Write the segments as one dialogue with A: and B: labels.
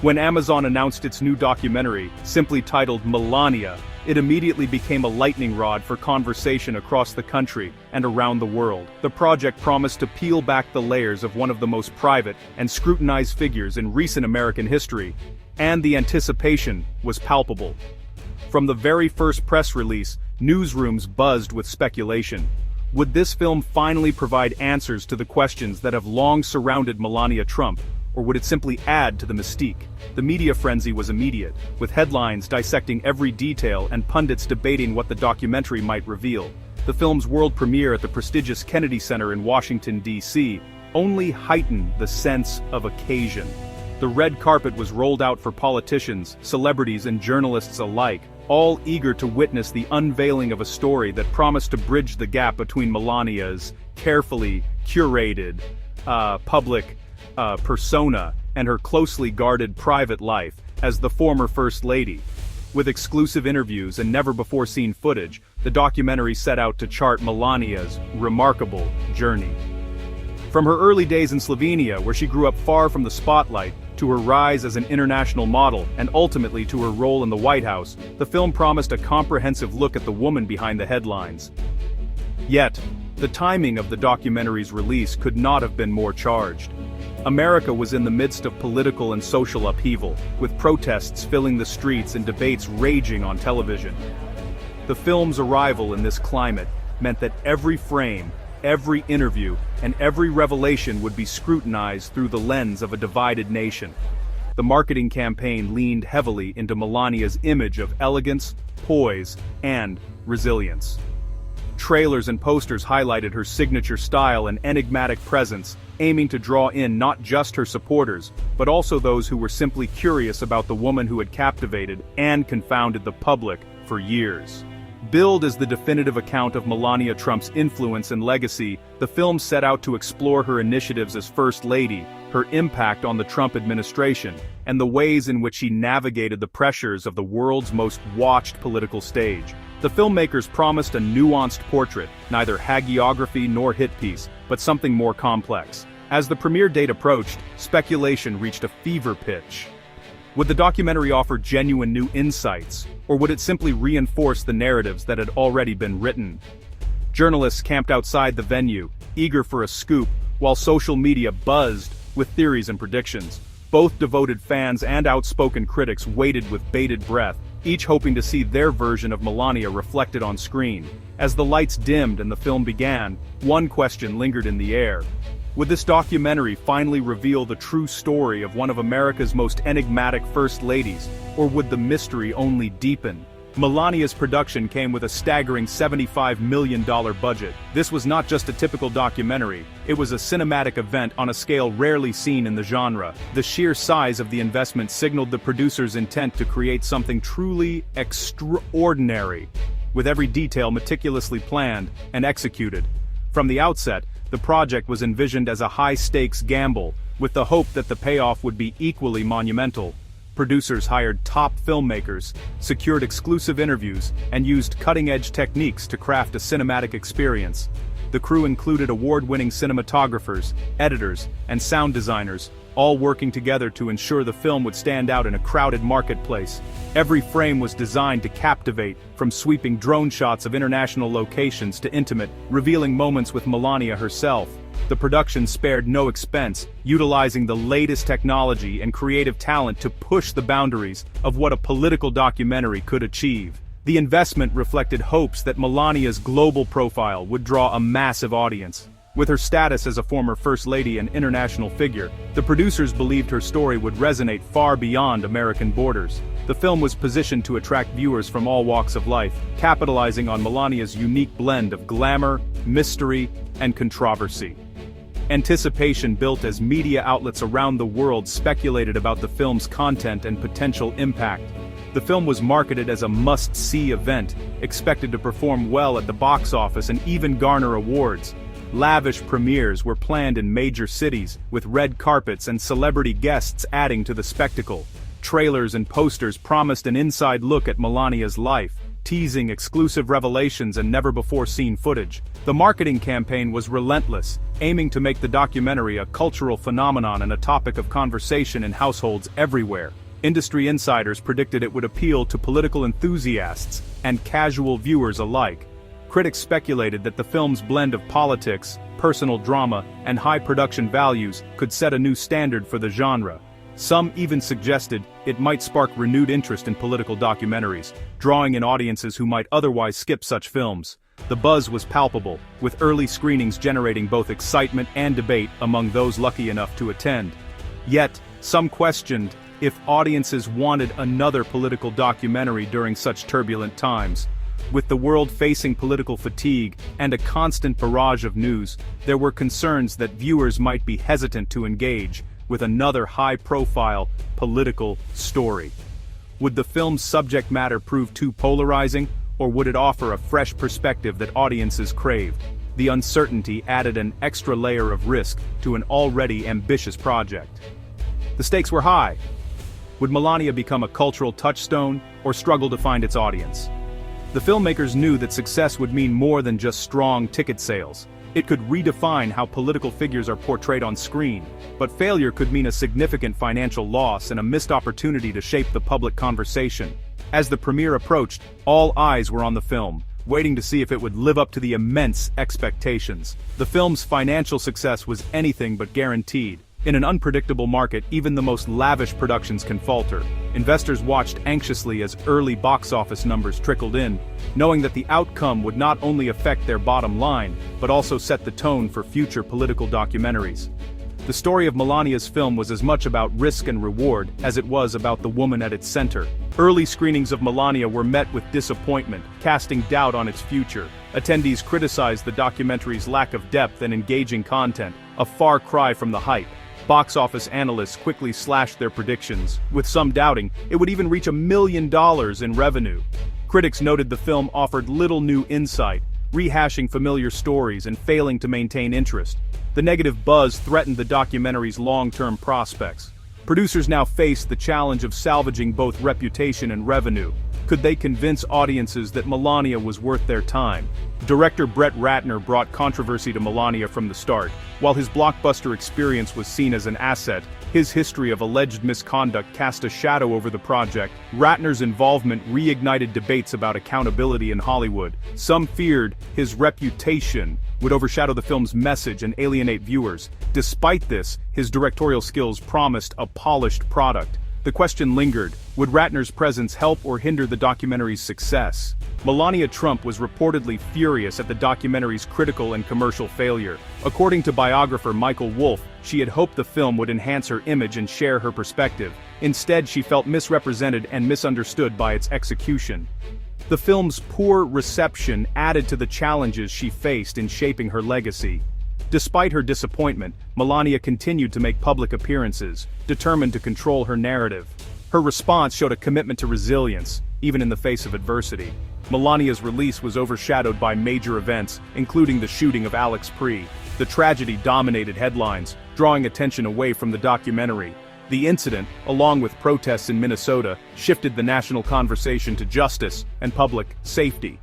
A: When Amazon announced its new documentary, simply titled Melania, it immediately became a lightning rod for conversation across the country and around the world. The project promised to peel back the layers of one of the most private and scrutinized figures in recent American history, and the anticipation was palpable. From the very first press release, newsrooms buzzed with speculation. Would this film finally provide answers to the questions that have long surrounded Melania Trump, or would it simply add to the mystique? The media frenzy was immediate, with headlines dissecting every detail and pundits debating what the documentary might reveal. The film's world premiere at the prestigious Kennedy Center in Washington, D.C., only heightened the sense of occasion. The red carpet was rolled out for politicians, celebrities, and journalists alike, all eager to witness the unveiling of a story that promised to bridge the gap between Melania's carefully curated, public persona and her closely guarded private life as the former First Lady. With exclusive interviews and never-before-seen footage, the documentary set out to chart Melania's remarkable journey. From her early days in Slovenia, where she grew up far from the spotlight, to her rise as an international model, and ultimately to her role in the White House, the film promised a comprehensive look at the woman behind the headlines. Yet, the timing of the documentary's release could not have been more charged. America was in the midst of political and social upheaval, with protests filling the streets and debates raging on television. The film's arrival in this climate meant that every frame, every interview, and every revelation would be scrutinized through the lens of a divided nation. The marketing campaign leaned heavily into Melania's image of elegance, poise, and resilience. Trailers and posters highlighted her signature style and enigmatic presence, aiming to draw in not just her supporters, but also those who were simply curious about the woman who had captivated and confounded the public for years. Billed as the definitive account of Melania Trump's influence and legacy, the film set out to explore her initiatives as First Lady, her impact on the Trump administration, and the ways in which she navigated the pressures of the world's most watched political stage. The filmmakers promised a nuanced portrait, neither hagiography nor hit piece, but something more complex. As the premiere date approached, speculation reached a fever pitch. Would the documentary offer genuine new insights, or would it simply reinforce the narratives that had already been written? Journalists camped outside the venue, eager for a scoop, while social media buzzed with theories and predictions. Both devoted fans and outspoken critics waited with bated breath, each hoping to see their version of Melania reflected on screen. As the lights dimmed and the film began, one question lingered in the air. Would this documentary finally reveal the true story of one of America's most enigmatic First Ladies, or would the mystery only deepen? Melania's production came with a staggering $75 million budget. This was not just a typical documentary, it was a cinematic event on a scale rarely seen in the genre. The sheer size of the investment signaled the producer's intent to create something truly extraordinary, with every detail meticulously planned and executed. From the outset, the project was envisioned as a high-stakes gamble, with the hope that the payoff would be equally monumental. Producers hired top filmmakers, secured exclusive interviews, and used cutting-edge techniques to craft a cinematic experience. The crew included award-winning cinematographers, editors, and sound designers, all working together to ensure the film would stand out in a crowded marketplace. Every frame was designed to captivate, from sweeping drone shots of international locations to intimate, revealing moments with Melania herself. The production spared no expense, utilizing the latest technology and creative talent to push the boundaries of what a political documentary could achieve. The investment reflected hopes that Melania's global profile would draw a massive audience. With her status as a former First Lady and international figure, the producers believed her story would resonate far beyond American borders. The film was positioned to attract viewers from all walks of life, capitalizing on Melania's unique blend of glamour, mystery, and controversy. Anticipation built as media outlets around the world speculated about the film's content and potential impact. The film was marketed as a must-see event, expected to perform well at the box office and even garner awards. Lavish premieres were planned in major cities, with red carpets and celebrity guests adding to the spectacle. Trailers and posters promised an inside look at Melania's life, teasing exclusive revelations and never-before-seen footage. The marketing campaign was relentless, aiming to make the documentary a cultural phenomenon and a topic of conversation in households everywhere. Industry insiders predicted it would appeal to political enthusiasts and casual viewers alike. Critics speculated that the film's blend of politics, personal drama, and high production values could set a new standard for the genre. Some even suggested it might spark renewed interest in political documentaries, drawing in audiences who might otherwise skip such films. The buzz was palpable, with early screenings generating both excitement and debate among those lucky enough to attend. Yet, some questioned if audiences wanted another political documentary during such turbulent times. With the world facing political fatigue and a constant barrage of news, there were concerns that viewers might be hesitant to engage with another high-profile, political story. Would the film's subject matter prove too polarizing, or would it offer a fresh perspective that audiences craved? The uncertainty added an extra layer of risk to an already ambitious project. The stakes were high. Would Melania become a cultural touchstone, or struggle to find its audience? The filmmakers knew that success would mean more than just strong ticket sales. It could redefine how political figures are portrayed on screen, but failure could mean a significant financial loss and a missed opportunity to shape the public conversation. As the premiere approached, all eyes were on the film, waiting to see if it would live up to the immense expectations. The film's financial success was anything but guaranteed. In an unpredictable market, even the most lavish productions can falter. Investors watched anxiously as early box office numbers trickled in, knowing that the outcome would not only affect their bottom line, but also set the tone for future political documentaries. The story of Melania's film was as much about risk and reward as it was about the woman at its center. Early screenings of Melania were met with disappointment, casting doubt on its future. Attendees criticized the documentary's lack of depth and engaging content, a far cry from the hype. Box office analysts quickly slashed their predictions, with some doubting it would even reach $1 million in revenue. Critics noted the film offered little new insight, rehashing familiar stories and failing to maintain interest. The negative buzz threatened the documentary's long-term prospects. Producers now faced the challenge of salvaging both reputation and revenue. Could they convince audiences that Melania was worth their time? Director Brett Ratner brought controversy to Melania from the start. While his blockbuster experience was seen as an asset, his history of alleged misconduct cast a shadow over the project. Ratner's involvement reignited debates about accountability in Hollywood. Some feared his reputation would overshadow the film's message and alienate viewers. Despite this, his directorial skills promised a polished product. The question lingered, would Ratner's presence help or hinder the documentary's success? Melania Trump was reportedly furious at the documentary's critical and commercial failure. According to biographer Michael Wolff, she had hoped the film would enhance her image and share her perspective. Instead, she felt misrepresented and misunderstood by its execution. The film's poor reception added to the challenges she faced in shaping her legacy. Despite her disappointment, Melania continued to make public appearances, determined to control her narrative. Her response showed a commitment to resilience, even in the face of adversity. Melania's release was overshadowed by major events, including the shooting of Alex Pre. The tragedy dominated headlines, drawing attention away from the documentary. The incident, along with protests in Minnesota, shifted the national conversation to justice and public safety.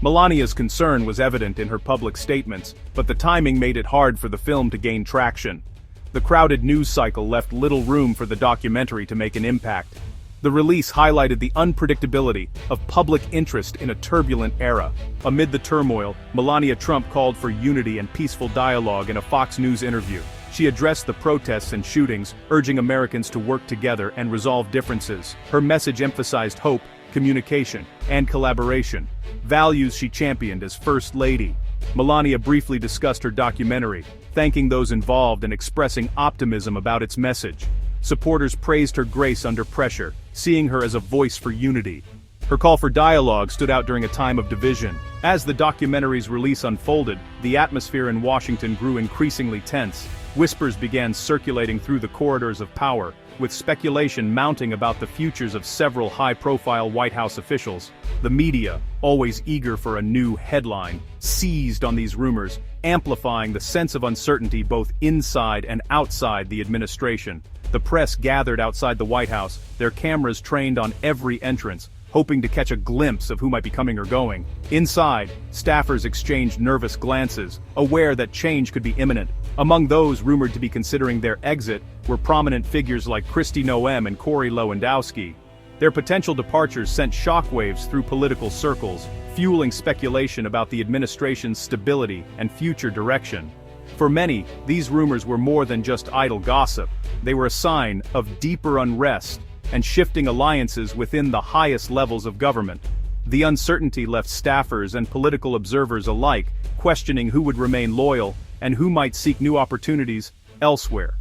A: Melania's concern was evident in her public statements, but the timing made it hard for the film to gain traction. The crowded news cycle left little room for the documentary to make an impact. The release highlighted the unpredictability of public interest in a turbulent era. Amid the turmoil, Melania Trump called for unity and peaceful dialogue in a Fox News interview. She addressed the protests and shootings, urging Americans to work together and resolve differences. Her message emphasized hope, communication, and collaboration, values she championed as First Lady. Melania briefly discussed her documentary, thanking those involved and expressing optimism about its message. Supporters praised her grace under pressure, seeing her as a voice for unity. Her call for dialogue stood out during a time of division. As the documentary's release unfolded, the atmosphere in Washington grew increasingly tense. Whispers began circulating through the corridors of power, with speculation mounting about the futures of several high-profile White House officials. The media, always eager for a new headline, seized on these rumors, amplifying the sense of uncertainty both inside and outside the administration. The press gathered outside the White House, their cameras trained on every entrance, hoping to catch a glimpse of who might be coming or going. Inside, staffers exchanged nervous glances, aware that change could be imminent. Among those rumored to be considering their exit were prominent figures like Kristi Noem and Corey Lewandowski. Their potential departures sent shockwaves through political circles, fueling speculation about the administration's stability and future direction. For many, these rumors were more than just idle gossip. They were a sign of deeper unrest and shifting alliances within the highest levels of government. The uncertainty left staffers and political observers alike questioning who would remain loyal and who might seek new opportunities elsewhere.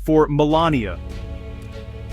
A: For Melania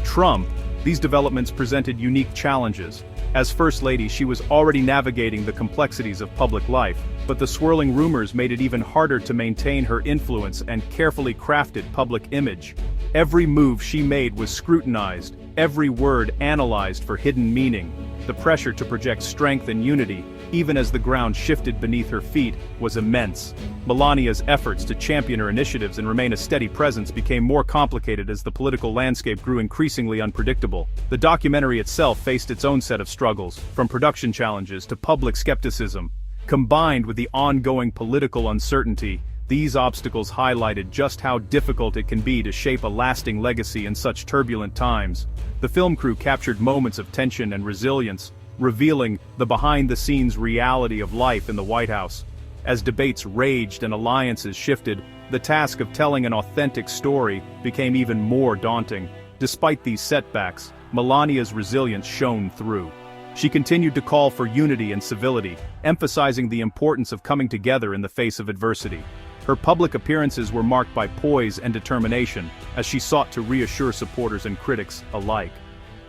A: Trump, these developments presented unique challenges. As First Lady, she was already navigating the complexities of public life, but the swirling rumors made it even harder to maintain her influence and carefully crafted public image. Every move she made was scrutinized, every word analyzed for hidden meaning. The pressure to project strength and unity, even as the ground shifted beneath her feet, was immense. Melania's efforts to champion her initiatives and remain a steady presence became more complicated as the political landscape grew increasingly unpredictable. The documentary itself faced its own set of struggles, from production challenges to public skepticism. Combined with the ongoing political uncertainty, these obstacles highlighted just how difficult it can be to shape a lasting legacy in such turbulent times. The film crew captured moments of tension and resilience, revealing the behind-the-scenes reality of life in the White House. As debates raged and alliances shifted, the task of telling an authentic story became even more daunting. Despite these setbacks, Melania's resilience shone through. She continued to call for unity and civility, emphasizing the importance of coming together in the face of adversity. Her public appearances were marked by poise and determination, as she sought to reassure supporters and critics alike.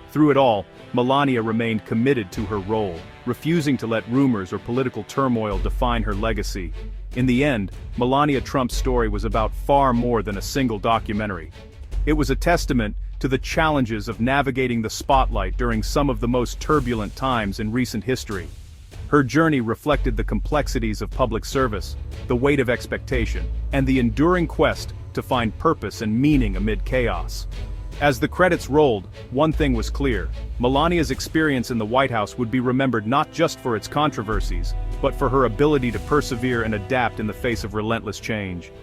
A: Through it all, Melania remained committed to her role, refusing to let rumors or political turmoil define her legacy. In the end, Melania Trump's story was about far more than a single documentary. It was a testament to the challenges of navigating the spotlight during some of the most turbulent times in recent history. Her journey reflected the complexities of public service, the weight of expectation, and the enduring quest to find purpose and meaning amid chaos. As the credits rolled, one thing was clear: Melania's experience in the White House would be remembered not just for its controversies, but for her ability to persevere and adapt in the face of relentless change.